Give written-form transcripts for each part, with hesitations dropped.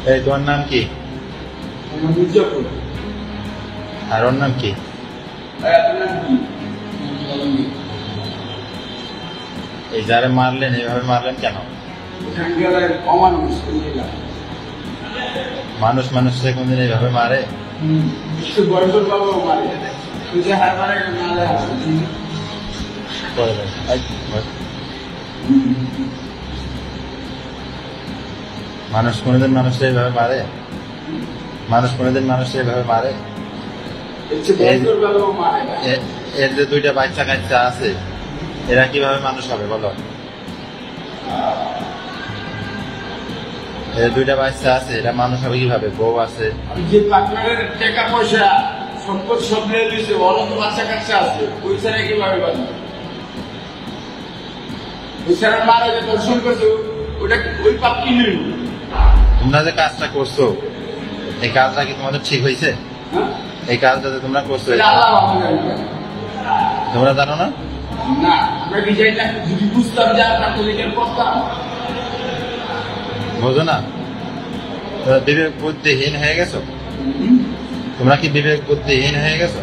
এই তোমার নাম কি? মির্জাপুর। আর ওর নাম কি? আপনার নাম কি? এই যারা মারলেন এইভাবে মারলেন কেন? এখানকার অমানুষ মানুষ মানুষকে কোনদিন এইভাবে মারে? একটু বয়সের বাবাও মারে, তুই হার মারে না করে দেন। মানুষ কোনোদিন মানুষকে এইভাবে মারে? মানুষ কোনোদিন মানুষকে এইভাবে মারে? এর যে দুইটা বাচ্চা কাচ্চা আছে এরা কিভাবে মানুষ হবে বলো? এর দুইটা বাচ্চা আছে এরা মানুষ হবে কিভাবে? বউ আছে, যে পার্টনারের টাকা পয়সা সম্পদ সব নিয়ে দিয়েছে, ওরা তো বাচ্চা কাচ্চা আছে, ওই ছাড়া কিভাবে বাঁচবে? ওই ছাড়া মারা যে দর্শন করছে ওটা ওই পাপ কি নেই? তোমরা যে কাজটা করছো এই কাজটা কি তোমাদের ঠিক হয়েছে? এই কাজটা যে তোমরা করছো তোমরা জানো না? না, আমরা কি যাই না, যদি বুঝতাম যে আপনার তো লিখে করতাম। বোঝো না? তোমরা বিবেক বুদ্ধিহীন হয়ে গেছো। তোমরা কি বিবেক বুদ্ধিহীন হয়ে গেছো?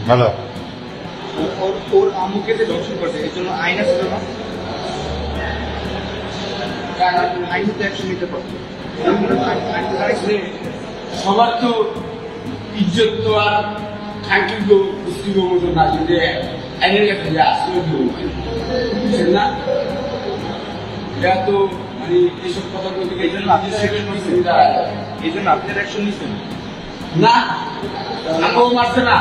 বলো। ওর আম্মুকে যে দর্শন করছে এর জন্য আইন আছে না? আইন তো অ্যাকশন নিতে পারতো। সবার তো ইজ্জত তো আর থাকি পুষ্টির মতো না, যদি আইনের কাছে যে আসলে বুঝছেন না, এটা তো মানে এইসব কথা বলতে গেলে এই জন্য আপনার অ্যাকশন নিচ্ছেন না, আমাকেও মারছে না,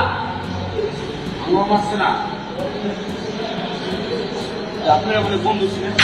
আমাকেও মারছে না। আপনারা বলে বন্ধু ছিলেন।